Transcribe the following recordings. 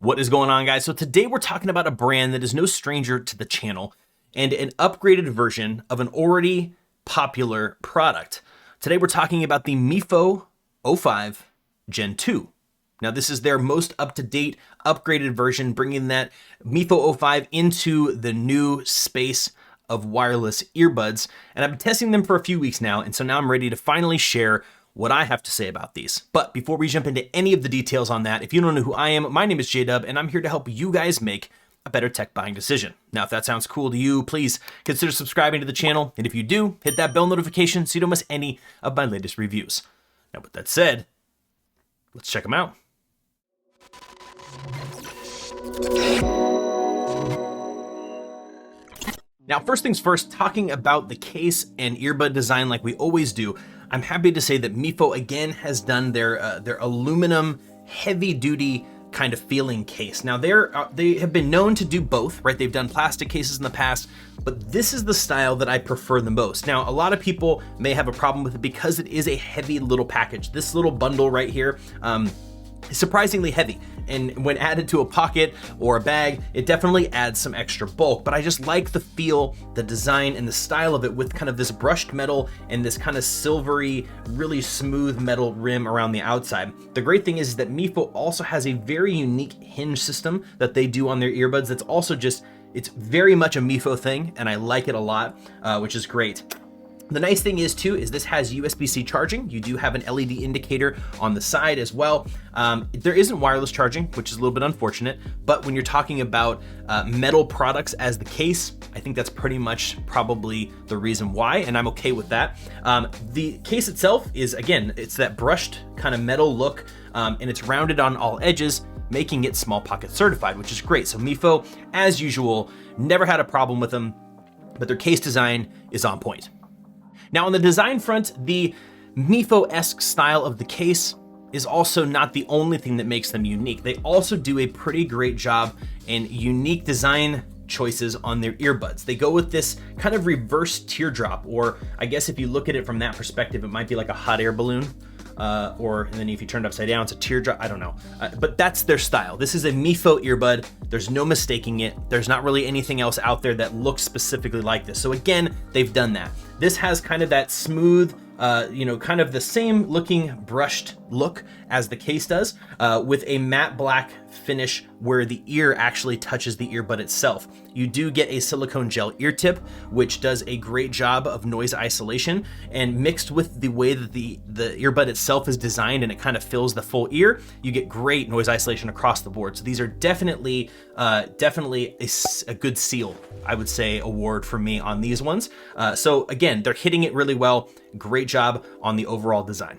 What is going on, guys? So today we're talking about a brand that is no stranger to the channel and an upgraded version of an already popular product. Today we're talking about the Mifo O5 Gen 2. Now this is their most up-to-date upgraded version, bringing that Mifo O5 into the new space of wireless earbuds. And I've been testing them for a few weeks now, and so now I'm ready to finally share what I have to say about these. But before we jump into any of the details on that, if you don't know who I am, my name is JDubb, and I'm here to help you guys make a better tech buying decision. Now, if that sounds cool to you, please consider subscribing to the channel. And if you do, hit that bell notification so you don't miss any of my latest reviews. Now, with that said, let's check them out. Now, first things first, talking about the case and earbud design like we always do, I'm happy to say that Mifo again has done their aluminum heavy-duty kind of feeling case. Now they have been known to do both, right? They've done plastic cases in the past, but this is the style that I prefer the most. Now, a lot of people may have a problem with it because it is a heavy little package. This little bundle right here is surprisingly heavy. And when added to a pocket or a bag, it definitely adds some extra bulk, but I just like the feel, the design, and the style of it with kind of this brushed metal and this kind of silvery, really smooth metal rim around the outside. The great thing is that Mifo also has a very unique hinge system that they do on their earbuds that's also just, it's very much a Mifo thing, and I like it a lot, which is great. The nice thing is too, is this has USB-C charging. You do have an LED indicator on the side as well. There isn't wireless charging, which is a little bit unfortunate, but when you're talking about metal products as the case, I think that's pretty much probably the reason why, and I'm okay with that. The case itself is, again, it's that brushed kind of metal look, and it's rounded on all edges, making it small pocket certified, which is great. So Mifo, as usual, never had a problem with them, but their case design is on point. Now on the design front, the Mifo-esque style of the case is also not the only thing that makes them unique. They also do a pretty great job in unique design choices on their earbuds. They go with this kind of reverse teardrop, or I guess if you look at it from that perspective, it might be like a hot air balloon. And then if you turn it upside down, it's a teardrop, I don't know. But that's their style. This is a Mifo earbud. There's no mistaking it. There's not really anything else out there that looks specifically like this. So again, they've done that. This has kind of that smooth, kind of the same looking brushed look as the case does, with a matte black finish where the ear actually touches the earbud itself. You do get a silicone gel ear tip, which does a great job of noise isolation, and mixed with the way that the earbud itself is designed and it kind of fills the full ear, you get great noise isolation across the board. So these are definitely a good seal, I would say, award for me on these ones. So again, they're hitting it really well. Great job on the overall design.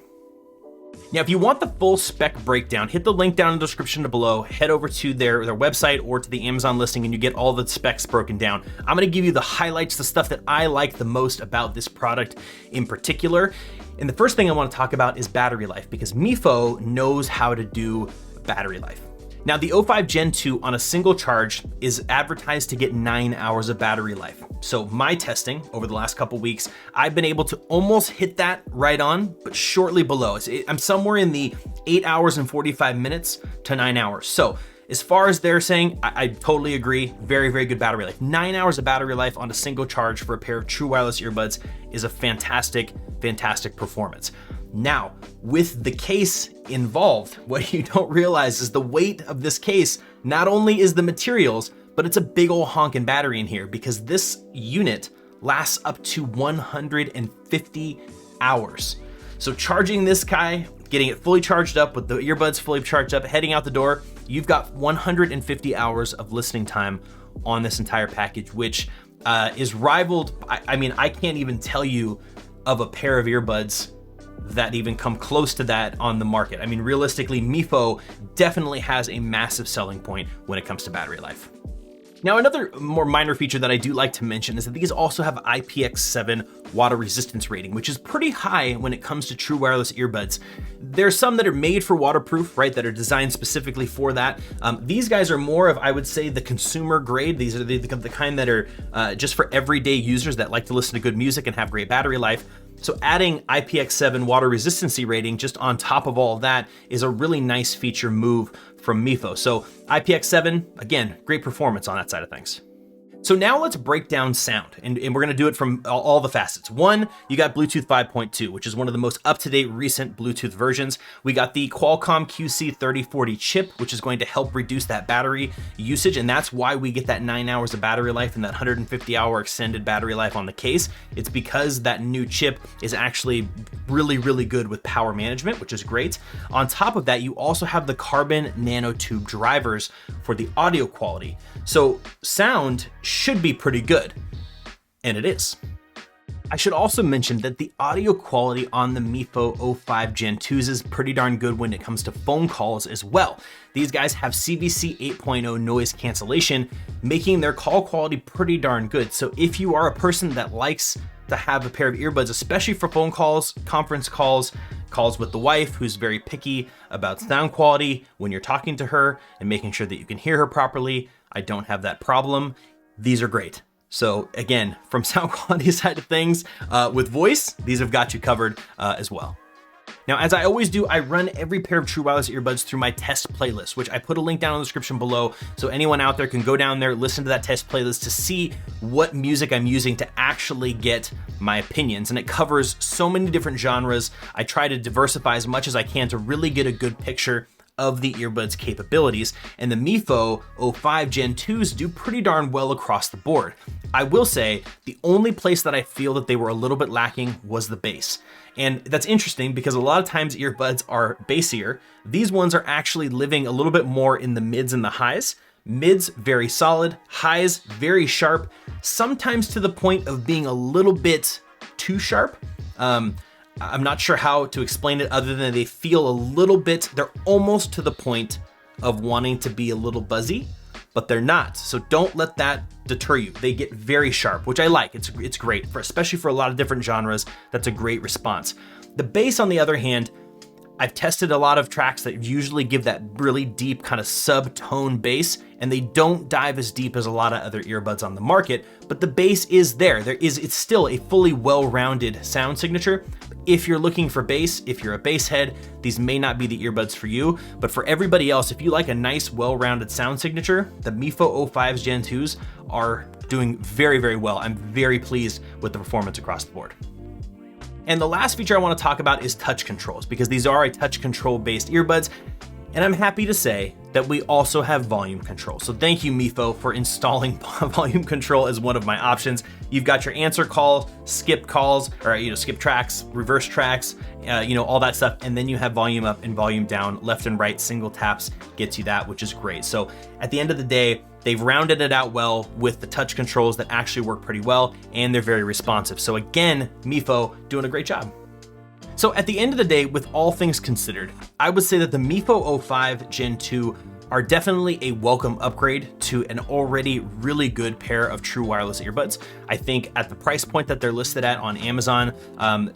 Now, if you want the full spec breakdown, hit the link down in the description below, head over to their website or to the Amazon listing and you get all the specs broken down. I'm gonna give you the highlights, the stuff that I like the most about this product in particular. And the first thing I wanna talk about is battery life, because Mifo knows how to do battery life. Now, the O5 Gen 2 on a single charge is advertised to get 9 hours of battery life. So my testing over the last couple weeks, I've been able to almost hit that right on, but shortly below. I'm somewhere in the 8 hours and 45 minutes to 9 hours. So as far as they're saying, I totally agree. Very, very good battery life. 9 hours of battery life on a single charge for a pair of true wireless earbuds is a fantastic, fantastic performance. Now, with the case involved, what you don't realize is the weight of this case not only is the materials, but it's a big old honkin' battery in here, because this unit lasts up to 150 hours. So charging this guy, getting it fully charged up with the earbuds fully charged up, heading out the door, you've got 150 hours of listening time on this entire package, which is rivaled. I mean, I can't even tell you of a pair of earbuds that even come close to that on the market. I mean, realistically, Mifo definitely has a massive selling point when it comes to battery life. Now, another more minor feature that I do like to mention is that these also have IPX7 water resistance rating, which is pretty high when it comes to true wireless earbuds. There's some that are made for waterproof, right, that are designed specifically for that. These guys are more of, I would say, the consumer grade. These are the kind that are just for everyday users that like to listen to good music and have great battery life. So adding IPX7 water resistancy rating just on top of all of that is a really nice feature move from Mifo. So IPX7, again, great performance on that side of things. So now let's break down sound, and we're gonna do it from all the facets. One, you got Bluetooth 5.2, which is one of the most up-to-date recent Bluetooth versions. We got the Qualcomm QCC3040 chip, which is going to help reduce that battery usage, and that's why we get that 9 hours of battery life and that 150-hour extended battery life on the case. It's because that new chip is actually really, really good with power management, which is great. On top of that, you also have the carbon nanotube drivers for the audio quality. So sound should be pretty good, and it is. I should also mention that the audio quality on the Mifo O5 Gen 2s is pretty darn good when it comes to phone calls as well. These guys have CVC 8.0 noise cancellation, making their call quality pretty darn good. So if you are a person that likes to have a pair of earbuds, especially for phone calls, conference calls, calls with the wife who's very picky about sound quality when you're talking to her and making sure that you can hear her properly, I don't have that problem. These are great. So again, from sound quality side of things, with voice, these have got you covered as well. Now, as I always do, I run every pair of true wireless earbuds through my test playlist, which I put a link down in the description below. So anyone out there can go down there, listen to that test playlist to see what music I'm using to actually get my opinions. And it covers so many different genres. I try to diversify as much as I can to really get a good picture of the earbuds capabilities, and the Mifo O5 Gen 2s do pretty darn well across the board. I will say the only place that I feel that they were a little bit lacking was the bass. And that's interesting because a lot of times earbuds are bassier. These ones are actually living a little bit more in the mids and the highs. Mids, very solid, highs, very sharp, sometimes to the point of being a little bit too sharp. I'm not sure how to explain it other than they feel a little bit, they're almost to the point of wanting to be a little buzzy, but they're not. So don't let that deter you. They get very sharp, which I like. It's great, especially for a lot of different genres. That's a great response. The bass, on the other hand, I've tested a lot of tracks that usually give that really deep kind of sub-tone bass, and they don't dive as deep as a lot of other earbuds on the market, but the bass is there. It's still a fully well-rounded sound signature. If you're looking for bass, if you're a bass head, these may not be the earbuds for you, but for everybody else, if you like a nice, well-rounded sound signature, the Mifo O5 Gen 2s are doing very, very well. I'm very pleased with the performance across the board. And the last feature I want to talk about is touch controls, because these are a touch control based earbuds. And I'm happy to say that we also have volume control. So thank you, Mifo, for installing volume control as one of my options. You've got your answer calls, skip calls, or skip tracks, reverse tracks, all that stuff. And then you have volume up and volume down, left and right, single taps gets you that, which is great. So at the end of the day, they've rounded it out well with the touch controls that actually work pretty well, and they're very responsive. So again, Mifo doing a great job. So at the end of the day, with all things considered, I would say that the Mifo O5 Gen 2 are definitely a welcome upgrade to an already really good pair of true wireless earbuds. I think at the price point that they're listed at on Amazon,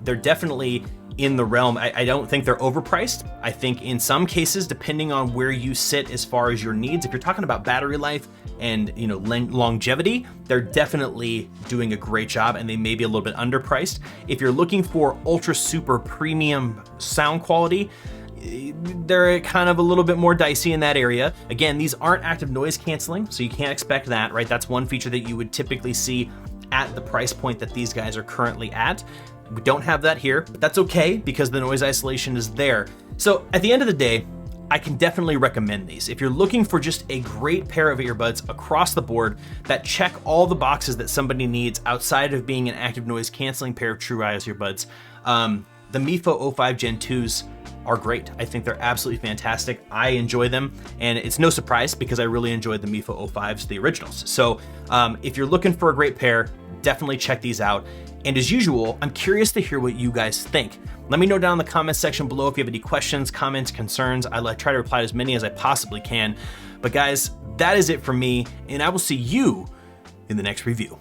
they're definitely in the realm. I don't think they're overpriced. I think in some cases, depending on where you sit as far as your needs, if you're talking about battery life and longevity, they're definitely doing a great job, and they may be a little bit underpriced. If you're looking for ultra super premium sound quality, they're kind of a little bit more dicey in that area. Again, these aren't active noise canceling, so you can't expect that, right? That's one feature that you would typically see at the price point that these guys are currently at. We don't have that here, but that's okay because the noise isolation is there. So at the end of the day, I can definitely recommend these. If you're looking for just a great pair of earbuds across the board that check all the boxes that somebody needs outside of being an active noise canceling pair of true wireless earbuds, the Mifo O5 Gen 2s are great. I think they're absolutely fantastic. I enjoy them, and it's no surprise because I really enjoyed the Mifo O5s, the originals. So if you're looking for a great pair, definitely check these out. And as usual, I'm curious to hear what you guys think. Let me know down in the comments section below if you have any questions, comments, concerns. I try to reply to as many as I possibly can. But guys, that is it for me, and I will see you in the next review.